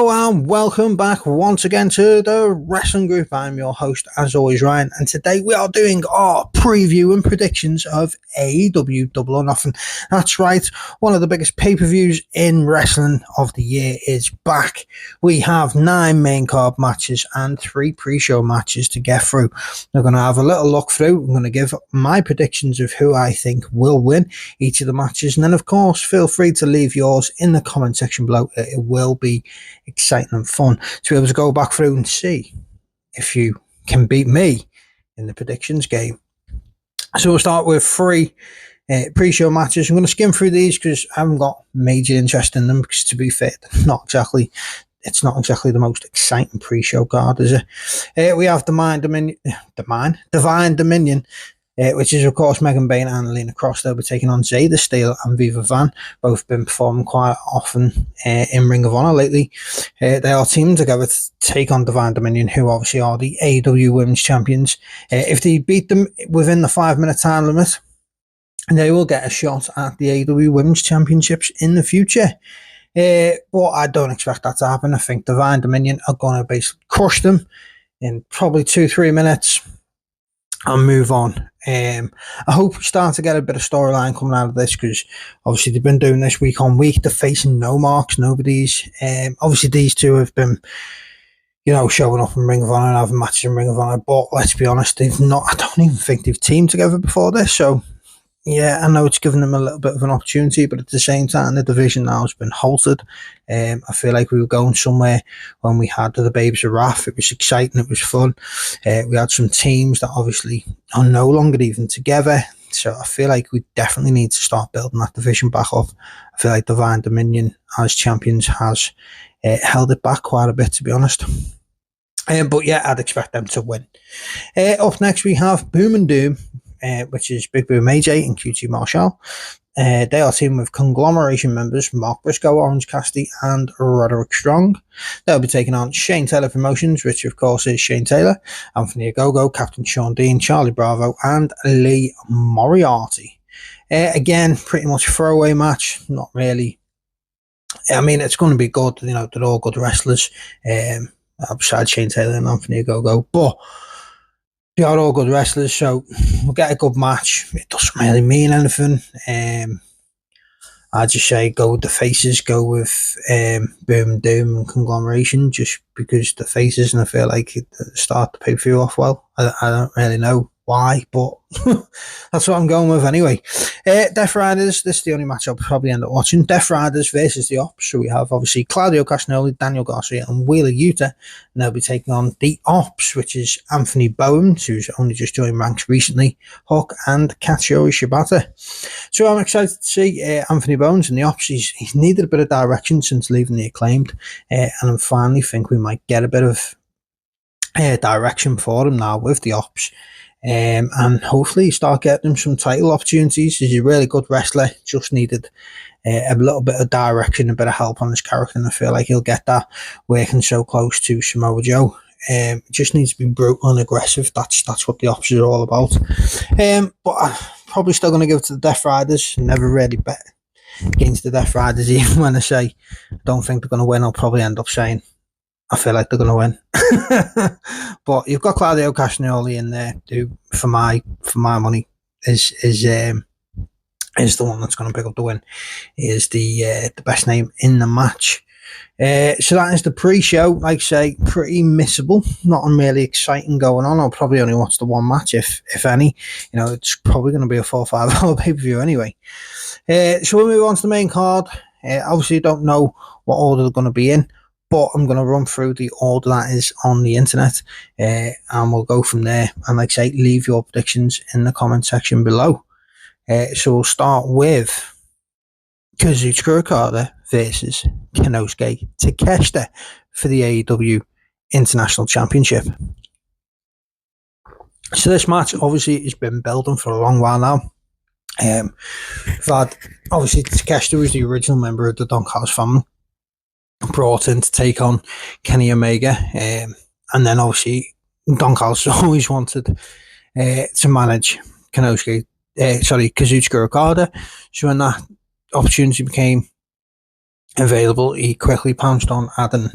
Hello and welcome back once again to the Wrestling Group. I'm your host, as always, Ryan, and today we are doing our preview and predictions of AEW Double or Nothing. That's right, one of the biggest pay-per-views in wrestling of the year is back. We have 9 main card matches and 3 pre-show matches to get through. We're going to have a little look through. I'm going to give my predictions of who I think will win each of the matches, and then of course feel free to leave yours in the comment section below. It will be exciting and fun to be able to go back through and see if you can beat me in the predictions game. So we'll start with 3 pre-show matches. I'm going to skim through these because I haven't got major interest in them, because to be fair, it's not exactly the most exciting pre-show card, is it? We have Divine Dominion, which is of course Megan Bayne and Alina Cross. They'll be taking on Zayda Steele and Viva Van. Both been performing quite often in Ring of Honor lately. They are teaming together to take on Divine Dominion, who obviously are the AEW Women's Champions. If they beat them within the 5-minute time limit, they will get a shot at the AEW Women's Championships in the future. But I don't expect that to happen. I think Divine Dominion are going to basically crush them in probably 2-3 minutes and move on. I hope we start to get a bit of storyline coming out of this, because obviously they've been doing this week on week. They're facing no marks, nobody's. Obviously these two have been, showing up in Ring of Honor and having matches in Ring of Honor, but let's be honest, I don't even think they've teamed together before this. So yeah, I know it's given them a little bit of an opportunity, but at the same time, the division now has been halted. I feel like we were going somewhere when we had the Babes of Wrath. It was exciting, it was fun. We had some teams that obviously are no longer even together. So I feel like we definitely need to start building that division back up. I feel like Divine Dominion as champions has held it back quite a bit, to be honest. But yeah, I'd expect them to win. Up next, we have Boom and Doom, which is Big Boom AJ and QT Marshall. They are teaming with Conglomeration members Mark Briscoe, Orange Cassidy, and Roderick Strong. They'll be taking on Shane Taylor Promotions, which of course is Shane Taylor, Anthony Ogogo, Captain Sean Dean, Charlie Bravo, and Lee Moriarty. Again, pretty much throwaway match. Not really. I mean, it's going to be good. They're all good wrestlers. Besides Shane Taylor and Anthony Ogogo, but they are all good wrestlers, so we'll get a good match. It doesn't really mean anything. I just say go with the faces, go with Boom and Doom and Conglomeration, just because the faces, and I feel like it start the pay-per-view off well. I don't really know why, but that's what I'm going with anyway. Death Riders, this is the only match I'll probably end up watching. Death Riders versus the Ops. So we have obviously Claudio Castagnoli, Daniel Garcia, and Wheeler Yuta, and they'll be taking on the Ops, which is Anthony Bowen, who's only just joined ranks recently, Hook, and Katsuyori Shibata. So I'm excited to see Anthony Bones and the Ops. He's needed a bit of direction since leaving the Acclaimed, and I finally think we might get a bit of direction for him now with the Ops. And hopefully start getting him some title opportunities. He's a really good wrestler, just needed a little bit of direction, a bit of help on his character, and I feel like he'll get that working so close to Samoa Joe. Just needs to be brutal and aggressive. That's what the Ops are all about. But I'm probably still going to give it to the Death Riders. Never really bet against the Death Riders, even when I say I don't think they're going to win. I'll probably end up saying I feel like they're going to win. But you've got Claudio Castagnoli in there, who, for my money, is the one that's going to pick up the win. He is the best name in the match. So that is the pre-show. Like I say, pretty missable. Nothing really exciting going on. I'll probably only watch the one match, if any. It's probably going to be a 4 or 5 hour pay-per-view anyway. So we'll move on to the main card. Obviously, don't know what order they're going to be in, but I'm going to run through the order that is on the internet, and we'll go from there. And like I say, leave your predictions in the comment section below. So we'll start with Kazuchika Okada versus Konosuke Takeshita for the AEW International Championship. So this match obviously has been building for a long while now. We've had, obviously, Takeshita was the original member of the Don Callis family, brought in to take on Kenny Omega, and then obviously Don Callis always wanted to manage Kazuchika Okada. So when that opportunity became available, he quickly pounced on adding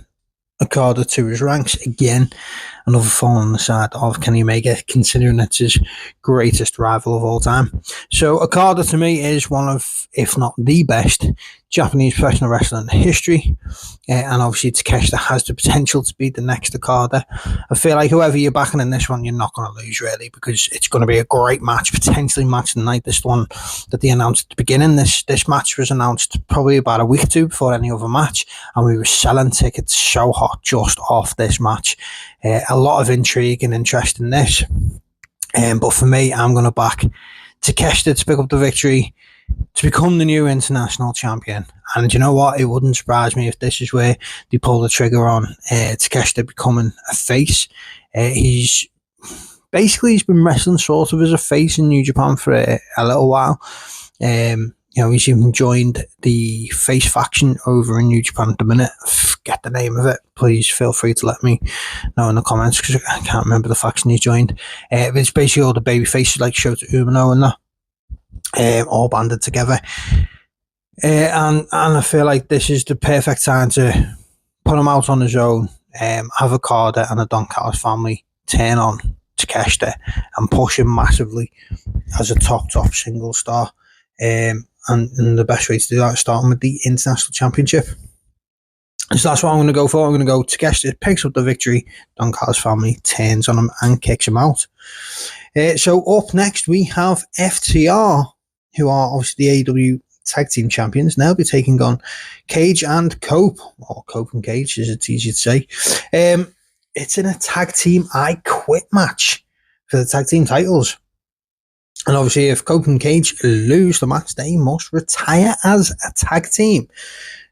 Okada to his ranks again. Another fall on the side of Kenny Omega, considering it's his greatest rival of all time. So Okada to me is one of, if not the best, Japanese professional wrestler in history. And obviously Takeshita has the potential to be the next Okada. I feel like whoever you're backing in this one, you're not going to lose really, because it's going to be a great match, potentially match of the night. This one that they announced at the beginning, this match was announced probably about a week or two before any other match, and we were selling tickets so hot just off this match. A lot of intrigue and interest in this. But for me, I'm going to back Takeshita to pick up the victory, to become the new international champion. And you know what? It wouldn't surprise me if this is where they pull the trigger on Takeshita becoming a face. He's been wrestling sort of as a face in New Japan for a little while. He's even joined the face faction over in New Japan at the minute. I forget the name of it. Please feel free to let me know in the comments, because I can't remember the faction he's joined. But it's basically all the baby faces like Shota Umino and that, all banded together. And I feel like this is the perfect time to put him out on his own, have Okada and the Don Callis family turn on Takeshita and push him massively as a top single star. And the best way to do that is starting with the International Championship. So that's what I'm going to go for. I'm going to go Takeshita picks up the victory, Don Callis family turns on him and kicks him out. So up next we have FTR, who are obviously the AEW Tag Team Champions. Now they'll be taking on Cage and Cope, or Cope and Cage as it's easy to say. It's in a Tag Team I Quit match for the Tag Team titles. And obviously, if Cope and Cage lose the match, they must retire as a tag team.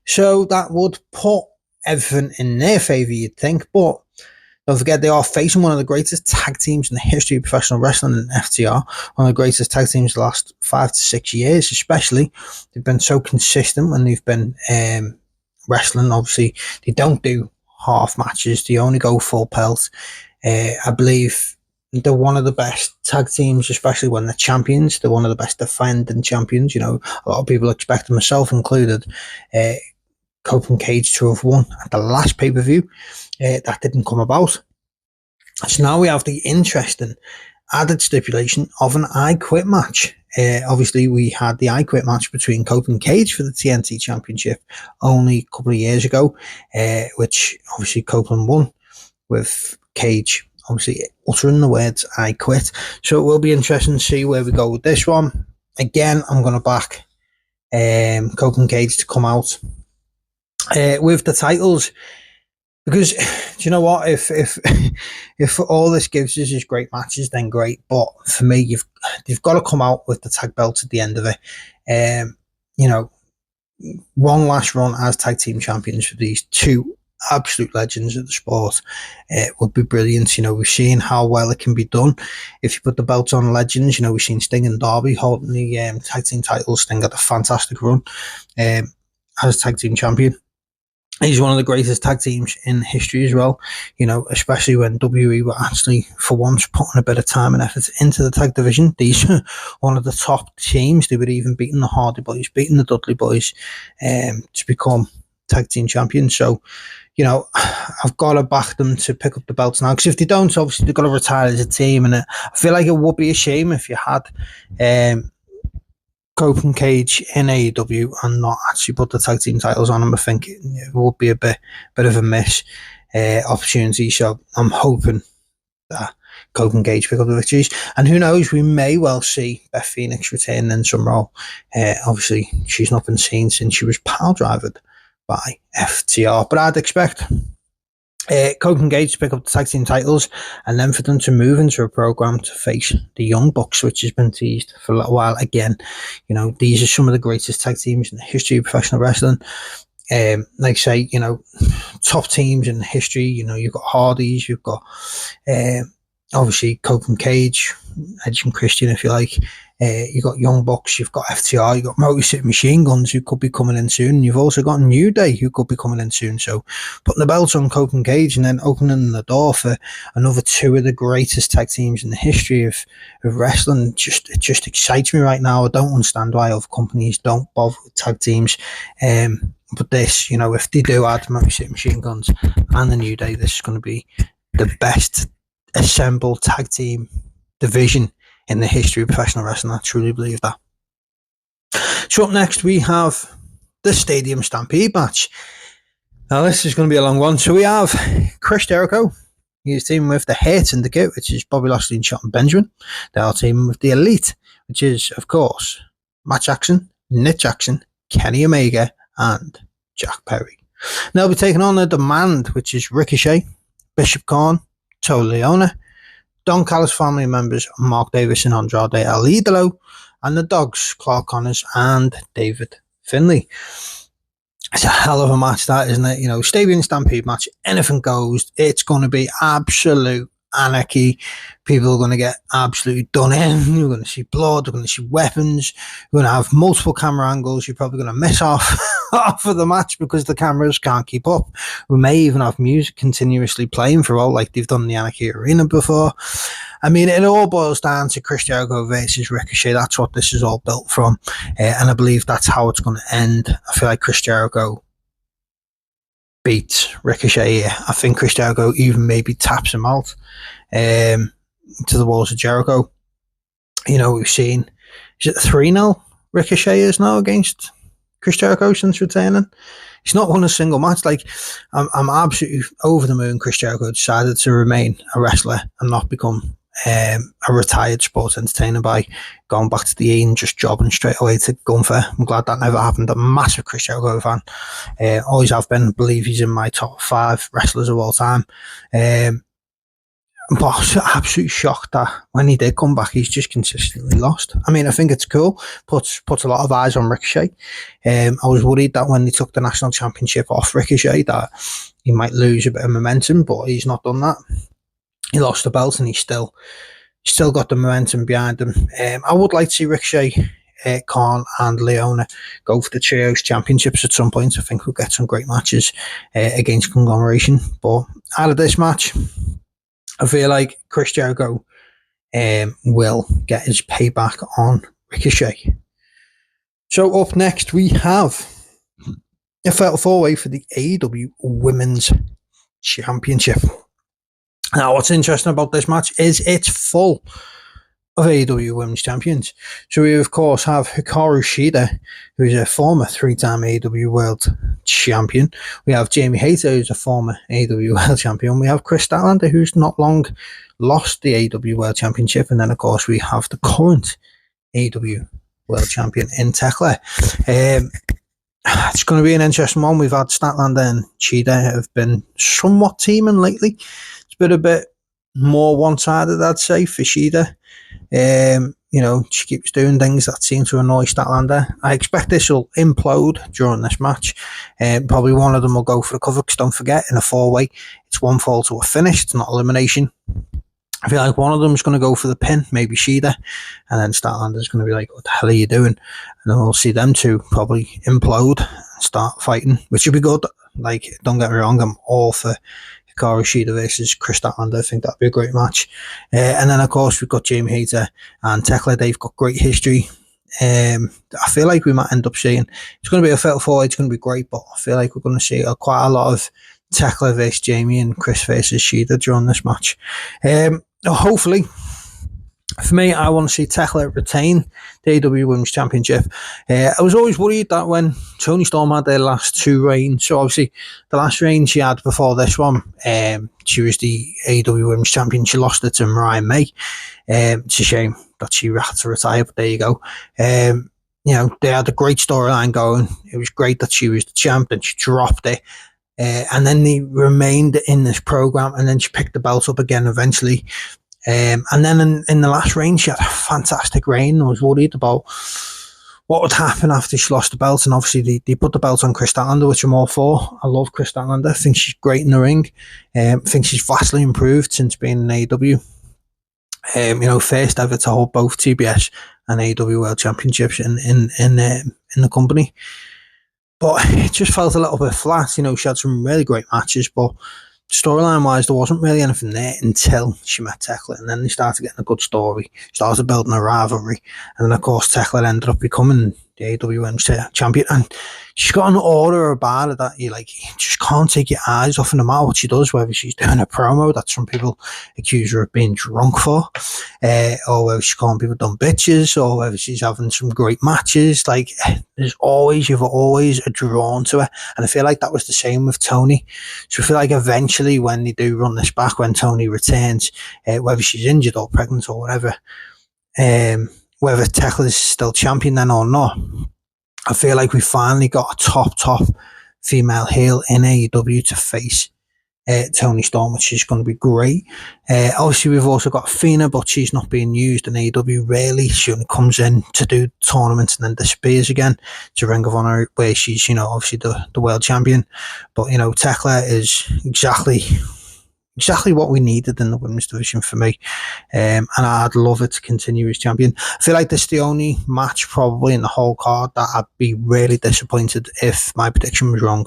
So that would put everything in their favour, you'd think. But don't forget, they are facing one of the greatest tag teams in the history of professional wrestling in FTR. One of the greatest tag teams the last 5 to 6 years, especially. They've been so consistent when they've been wrestling. Obviously, they don't do half matches. They only go full pelt. I believe they're one of the best tag teams, especially when they're champions. They're one of the best defending champions. You know, a lot of people expect, myself included, Cope and Cage to have won at the last pay-per-view. That didn't come about. So now we have the interesting added stipulation of an I Quit match. Obviously, we had the I Quit match between Cope and Cage for the TNT Championship only a couple of years ago, which obviously Copeland won, with Cage obviously uttering the words I quit. So it will be interesting to see where we go with this one. Again, I'm going to back Cope and Cage to come out with the titles, because do you know what, if all this gives us is great matches, then great, but for me, you've got to come out with the tag belts at the end of it. One last run as tag team champions for these two absolute legends of the sport. It would be brilliant. You know, we've seen how well it can be done if you put the belts on legends. You know, we've seen Sting and Darby holding the tag team titles. Sting had a fantastic run as tag team champion. He's one of the greatest tag teams in history as well, you know, especially when WWE were actually, for once, putting a bit of time and effort into the tag division. These are one of the top teams. They were even beating the Hardy Boys, beating the Dudley Boys to become tag team champions. So, you know, I've got to back them to pick up the belts now, because if they don't, obviously they've got to retire as a team. And I feel like it would be a shame if you had Cope and Cage in AEW and not actually put the tag team titles on them. I think it would be a bit of a miss opportunity. So I'm hoping that Cope and Cage pick up the victories. And who knows, we may well see Beth Phoenix return in some role. Obviously, she's not been seen since she was pile drivered by FTR. But I'd expect Cope and Cage to pick up the tag team titles, and then for them to move into a program to face the Young Bucks, which has been teased for a little while. Again, you know, these are some of the greatest tag teams in the history of professional wrestling. Like I say, you know, top teams in history. You know, you've got Hardys, you've got obviously Cope and Cage, Edge and Christian, if you like. You've got Young Bucks, you've got FTR, you've got Motor City Machine Guns, who could be coming in soon. You've also got New Day, who could be coming in soon. So putting the belts on Cope and Cage and then opening the door for another two of the greatest tag teams in the history of wrestling, it just excites me right now. I don't understand why other companies don't bother with tag teams. But this, if they do add Motor City Machine Guns and the New Day, this is going to be the best assembled tag team division in the history of professional wrestling. I truly believe that. So up next, we have the Stadium Stampede match. Now, this is going to be a long one. So we have Chris Jericho. He's teaming with the Hurt and the Goat, which is Bobby Lashley and Shelton Benjamin. They are teaming with the Elite, which is, of course, Matt Jackson, Nick Jackson, Kenny Omega, and Jack Perry. And they'll be taking on the Demand, which is Ricochet, Bishop Khan, Toa Leona, Don Callis family members Mark Davis and Andrade El Idolo, and the Dogs, Clark Connors and David Finlay. It's a hell of a match, that, isn't it? Stadium Stampede match, anything goes. It's going to be absolute anarchy. People are going to get absolutely done in. You're going to see blood. You're going to see weapons. You're going to have multiple camera angles. You're probably going to miss off of the match because the cameras can't keep up. We may even have music continuously playing throughout, like they've done in the Anarchy Arena before. I mean, it all boils down to Chris Jericho versus Ricochet. That's what this is all built from. And I believe that's how it's going to end. I feel like Chris Jericho beats Ricochet here. I think Chris Jericho even maybe taps him out to the walls of Jericho. We've seen, is it 3-0 Ricochet is now against Chris Jericho since returning? He's not won a single match. Like, I'm absolutely over the moon Chris Jericho decided to remain a wrestler and not become a retired sports entertainer by going back to the E and just jobbing straight away to Gunther. I'm glad that never happened. I'm a massive Chris Jericho fan. Always have been. Believe he's in my top 5 wrestlers of all time. But I was absolutely shocked that when he did come back, he's just consistently lost. I mean, I think it's cool. Puts a lot of eyes on Ricochet. I was worried that when they took the national championship off Ricochet, that he might lose a bit of momentum, but he's not done that. He lost the belt and he's still got the momentum behind him. I would like to see Ricochet, Khan and Leona go for the Trios Championships at some point. I think we'll get some great matches against Conglomeration. But out of this match, I feel like Chris Jericho will get his payback on Ricochet. So up next, we have a fatal 4-way for the AEW Women's Championship. Now, what's interesting about this match is it's full of AEW Women's Champions. So we, of course, have Hikaru Shida, who is a former 3-time AEW World Champion. We have Jamie Hayter, who's a former AEW World Champion. We have Chris Statlander, who's not long lost the AEW World Championship. And then, of course, we have the current AEW World Champion in Tekla. It's going to be an interesting one. We've had Statlander and Shida have been somewhat teaming lately. Been a bit more one-sided, I'd say, for Shida. She keeps doing things that seem to annoy Statlander. I expect this will implode during this match. Probably one of them will go for the cover, because don't forget, in a 4-way, it's 1 fall to a finish. It's not elimination. I feel like one of them is going to go for the pin, maybe Shida, and then Statlander's going to be like, what the hell are you doing? And then we'll see them two probably implode and start fighting, which would be good. Like, don't get me wrong, I'm all for Hikaru Shida versus Chris Statlander. I think that'd be a great match. And then, of course, we've got Jamie Hayter and Tekla. They've got great history. I feel like we might end up seeing, it's going to be a fatal 4-way, it's going to be great, but I feel like we're going to see quite a lot of Tekla versus Jamie and Chris versus Shida during this match. Hopefully, for me, I want to see Tekla retain the AEW Women's Championship. I was always worried that when Toni Storm had their last 2 reigns, so obviously the last reign she had before this one, she was the AEW Women's Champion. She lost it to Mariah May. It's a shame that she had to retire, but there you go. They had a great storyline going. It was great that she was the champ and she dropped it. And then they remained in this program, and then she picked the belt up again eventually. And then in the last reign, she had a fantastic reign. I was worried about what would happen after she lost the belt, and obviously they put the belt on Chris Statlander, which I'm all for. I love Chris Statlander. I think she's great in the ring. I think she's vastly improved since being in AEW. First ever to hold both TBS and AEW World Championships in the company. But it just felt a little bit flat. She had some really great matches, but storyline wise, there wasn't really anything there until she met Tekla, and then they started getting a good story, started building a rivalry, and then of course Tekla ended up becoming the AEW Women's Champion, and she's got an aura about her that you just can't take your eyes off her no matter what she does, whether she's doing a promo that some people accuse her of being drunk for, or whether she's calling people dumb bitches, or whether she's having some great matches. You've always a drawn to her, and I feel like that was the same with Tony. So I feel like eventually when they do run this back, when Tony returns, whether she's injured or pregnant or whatever, whether Tekla's still champion then or not, I feel like we finally got a top female heel in AEW to face Toni Storm, which is going to be great. Obviously, we've also got Athena, but she's not being used in AEW really. She only comes in to do tournaments and then disappears again to Ring of Honor, where she's, obviously the world champion. But, Tekla is exactly what we needed in the women's division for me. And I'd love it to continue as champion. I feel like this is the only match probably in the whole card that I'd be really disappointed if my prediction was wrong.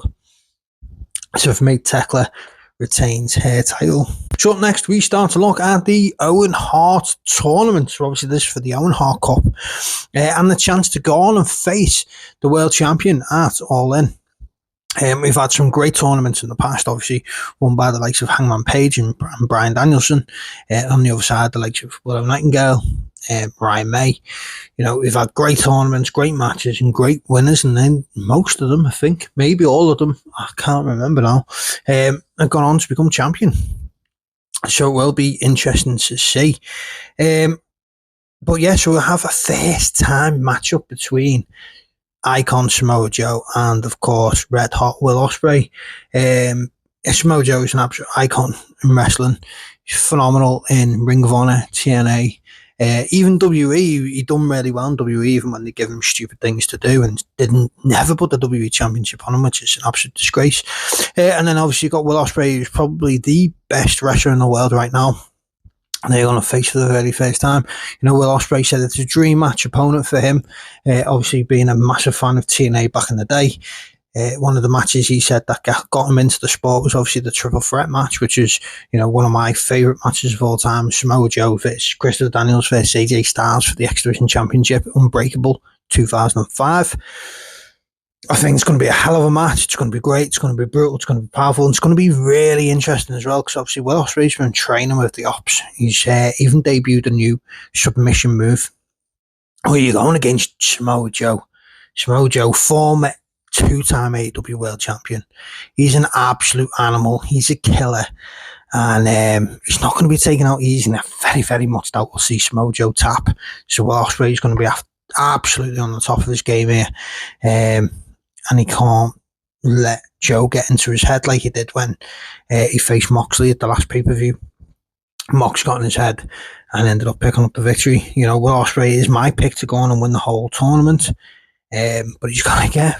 So for me, Tekla retains her title. So up next, we start to look at the Owen Hart tournament. So obviously this is for the Owen Hart Cup, and the chance to go on and face the world champion at All In. We've had some great tournaments in the past, obviously won by the likes of Hangman Page and Bryan Danielson. On the other side, the likes of Willow Nightingale, Ryan May. We've had great tournaments, great matches, and great winners, and then most of them, I think, maybe all of them, I can't remember now, have gone on to become champion. So it will be interesting to see. But yeah, so we'll have a first time matchup between Icon Samoa Joe and, of course, Red Hot Will Ospreay. Samoa Joe is an absolute icon in wrestling. He's phenomenal in Ring of Honor, TNA, even WWE. He done really well in WWE, even when they give him stupid things to do, and never put the WWE Championship on him, which is an absolute disgrace. And then obviously you've got Will Ospreay, who's probably the best wrestler in the world right now. They're going to face for the very first time. Will Ospreay said it's a dream match opponent for him. Obviously, being a massive fan of TNA back in the day, one of the matches he said that got him into the sport was obviously the Triple Threat match, which is one of my favourite matches of all time. Samoa Joe versus Christopher Daniels versus AJ Styles for the X Division Championship, Unbreakable 2005. I think it's going to be a hell of a match. It's going to be great. It's going to be brutal. It's going to be powerful. And it's going to be really interesting as well, because obviously Will Ospreay's been training with the Ops. He's even debuted a new submission move. Who are you going against? Samoa Joe. Samoa Joe, former two-time AEW World Champion. He's an absolute animal. He's a killer. And he's not going to be taken out easy. And I very, very much doubt we'll see Samoa Joe tap. So Will Ospreay's going to be absolutely on the top of his game here. And he can't let Joe get into his head like he did when he faced Moxley at the last pay-per-view. Mox got in his head and ended up picking up the victory. Will Ospreay is my pick to go on and win the whole tournament. But he's got to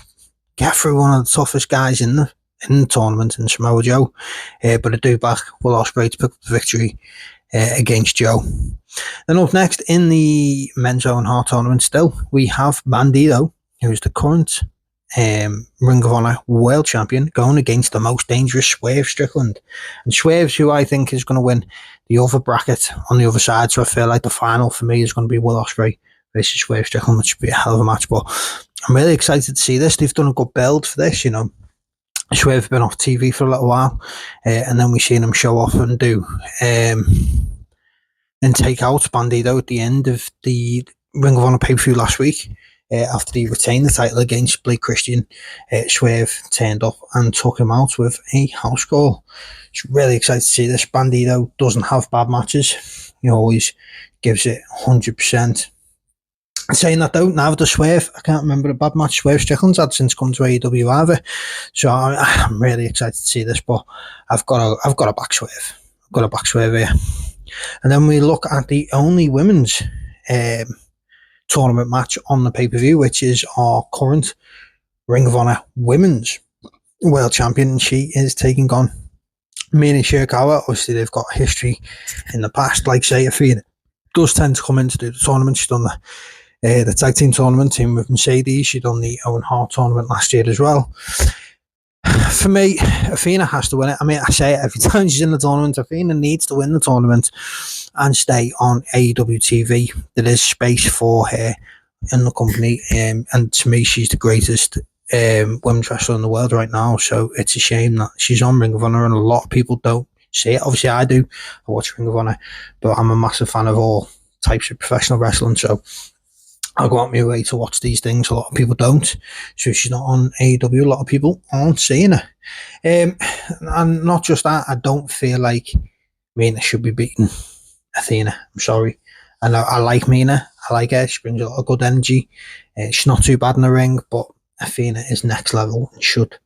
get through one of the toughest guys in the tournament, in Samoa Joe. But I do back Will Ospreay to pick up the victory against Joe. Then up next in the men's Owen Hart tournament still, we have Bandito, who's the current Ring of Honor World Champion, going against the most dangerous Swerve Strickland. And Swerve's who I think is going to win the other bracket on the other side, so I feel like the final for me is going to be Will Ospreay versus Swerve Strickland, which should be a hell of a match. But I'm really excited to see this. They've done a good build for this, Swerve's been off TV for a little while, and then we've seen him show off and do and take out Bandito at the end of the Ring of Honor pay-per-view last week. After he retained the title against Blake Christian, Swerve turned up and took him out with a house call. It's really excited to see this. Bandito doesn't have bad matches. He always gives it 100%. Saying that though, now the Swerve, I can't remember a bad match Swerve Strickland's had since come to AEW either. So I'm really excited to see this, but I've got a back Swerve. I've got a back Swerve here. And then we look at the only women's tournament match on the pay-per-view, which is our current Ring of Honor Women's World Champion, and she is taking on Mina Shirakawa. Obviously, they've got history in the past. Like say, Athena does tend to come in to do the tournament. She's done the tag team tournament team with Mercedes. She's done the Owen Hart tournament last year as well. For me, Athena has to win it. I mean, I say it every time she's in the tournament. Athena needs to win the tournament and stay on AEW TV. There is space for her in the company, and to me, she's the greatest women's wrestler in the world right now. So it's a shame that she's on Ring of Honor, and a lot of people don't see it. Obviously, I do. I watch Ring of Honor, but I'm a massive fan of all types of professional wrestling. So I'll go out my way to watch these things. A lot of people don't. So she's not on AEW. A lot of people aren't seeing her. And not just that, I don't feel like Mina should be beating Athena. I'm sorry. I like Mina. I like her. She brings a lot of good energy. She's not too bad in the ring, but Athena is next level and should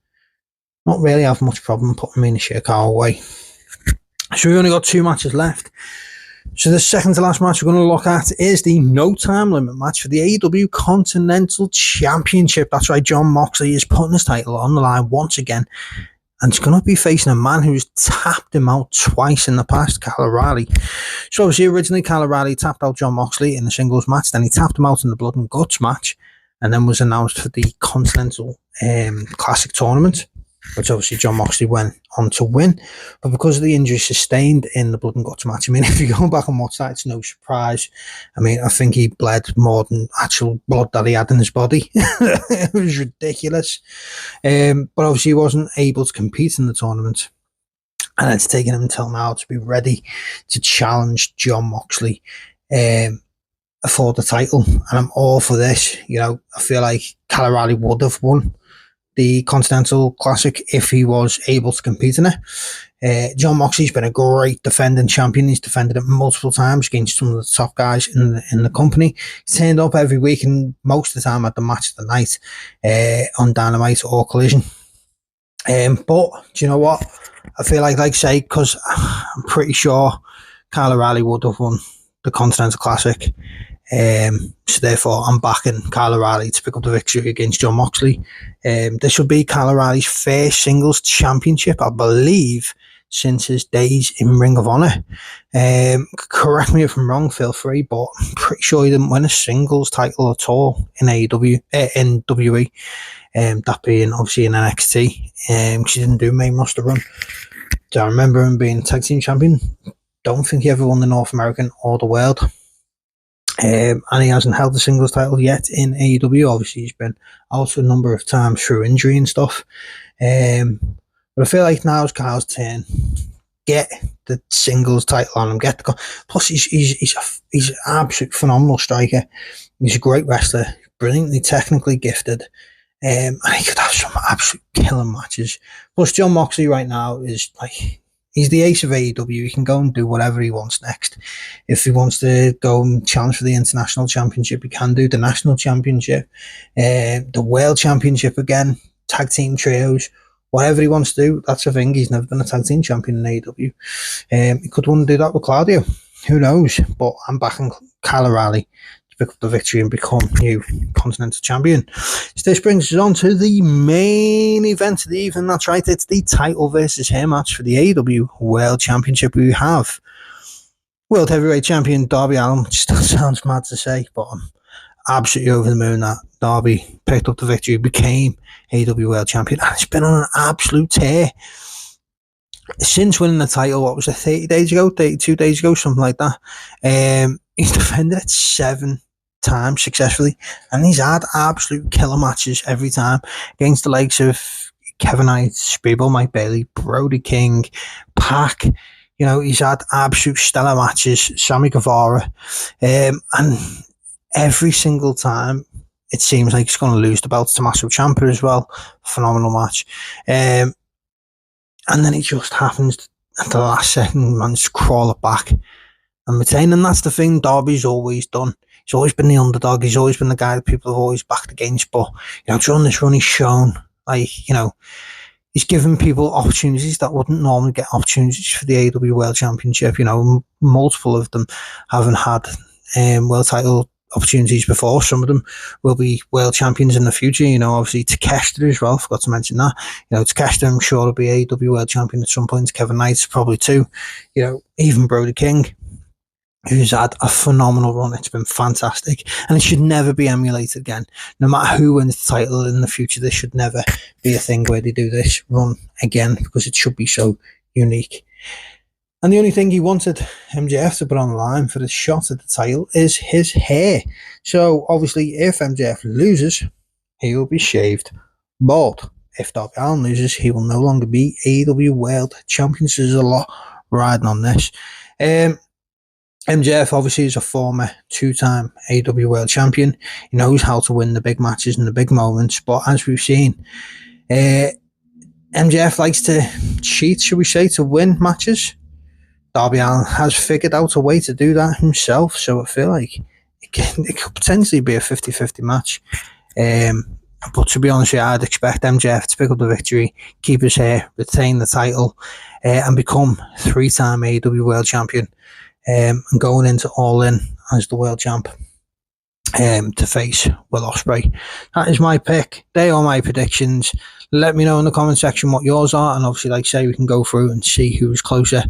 not really have much problem putting Mina Shirakawa away. So we've only got 2 matches left. So the second to last match we're going to look at is the no time limit match for the AEW Continental Championship. That's right, Jon Moxley is putting his title on the line once again, and he's going to be facing a man who's tapped him out twice in the past, Kyle O'Reilly. So obviously originally Kyle O'Reilly tapped out Jon Moxley in the singles match, then he tapped him out in the Blood and Guts match, and then was announced for the Continental Classic Tournament, which obviously Jon Moxley went on to win. But because of the injury sustained in the Blood and Guts match, I mean, if you go back and watch that, it's no surprise. I mean, I think he bled more than actual blood that he had in his body. It was ridiculous. But obviously he wasn't able to compete in the tournament. And it's taken him until now to be ready to challenge Jon Moxley for the title. And I'm all for this. You know, I feel like Kyle O'Reilly would have won the Continental Classic if he was able to compete in it. Jon Moxley's been a great defending champion. He's defended it multiple times against some of the top guys in the company. He's turned up every week and most of the time at the match of the night on Dynamite or Collision. But do you know what? I feel like I say, because I'm pretty sure Kyle O'Reilly would have won the Continental Classic. So therefore I'm backing Kyle O'Reilly to pick up the victory against Jon Moxley. This will be Kyle O'Reilly's first singles championship, I believe, since his days in Ring of Honor. Correct me if I'm wrong, feel free, but I'm pretty sure he didn't win a singles title at all in AEW, in WWE. That being obviously in NXT. Because he didn't do main roster run. So I remember him being tag team champion. Don't think he ever won the North American or the world. And he hasn't held the singles title yet in AEW. Obviously, he's been out a number of times through injury and stuff. But I feel like now's Kyle's turn. Get the singles title on him. Plus, he's an absolute phenomenal striker. He's a great wrestler, brilliantly technically gifted. And he could have some absolute killing matches. Plus, Jon Moxley right now is like, he's the ace of AEW. He can go and do whatever he wants next. If he wants to go and challenge for the International Championship, he can do the National Championship, the World Championship again, tag team trios, whatever he wants to do. That's the thing. He's never been a tag team champion in AEW. He could want to do that with Claudio. Who knows? But I'm backing Kyle O'Reilly to pick up the victory and become new Continental Champion. So this brings us on to the main event of the evening. That's right, it's the title versus hair match for the AEW World Championship. We have World Heavyweight Champion Darby Allin, which still sounds mad to say, but I'm absolutely over the moon that Darby picked up the victory, became AEW World Champion, and it's been on an absolute tear since winning the title. What was it, 30 days ago, 32 days ago, something like that. He's defended it 7 times successfully, and he's had absolute killer matches every time against the likes of Kevin Knight, Speedball Mike Bailey, Brody King, Pac. You know, he's had absolute stellar matches, Sammy Guevara, and every single time it seems like he's going to lose the belt to Tommaso Ciampa as well. Phenomenal match. And then it just happens at the last second, man, just crawl it back and retain. And that's the thing Darby's always done. He's always been the underdog. He's always been the guy that people have always backed against. But, you know, during this run, he's shown, like, you know, he's given people opportunities that wouldn't normally get opportunities for the AEW World Championship. You know, multiple of them haven't had world title opportunities before. Some of them will be world champions in the future. You know, obviously Takeshita as well, forgot to mention that. You know, Takeshita, I'm sure, will be AEW world champion at some point. Kevin Knight probably too. You know, even Brody King, who's had a phenomenal run. It's been fantastic, and it should never be emulated again. No matter who wins the title in the future, this should never be a thing where they do this run again, because it should be so unique. And the only thing he wanted MJF to put on the line for the shot at the title is his hair. So obviously, if MJF loses, he will be shaved bald. If Darby Allin loses, he will no longer be AEW World Champion. So there's a lot riding on this. MJF obviously is a former two-time AEW World Champion. He knows how to win the big matches and the big moments. But as we've seen, MJF likes to cheat, should we say, to win matches. Darby Allin has figured out a way to do that himself, so I feel like it could potentially be a 50-50 match. But to be honest with you, I'd expect MJF to pick up the victory, keep his hair, retain the title, and become three-time AEW World Champion, and going into All In as the World Champ to face Will Ospreay. That is my pick. They are my predictions. Let me know in the comment section what yours are, and obviously, like I say, we can go through and see who's closer,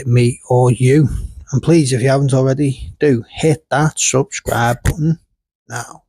me or you. And please, if you haven't already, do hit that subscribe button now.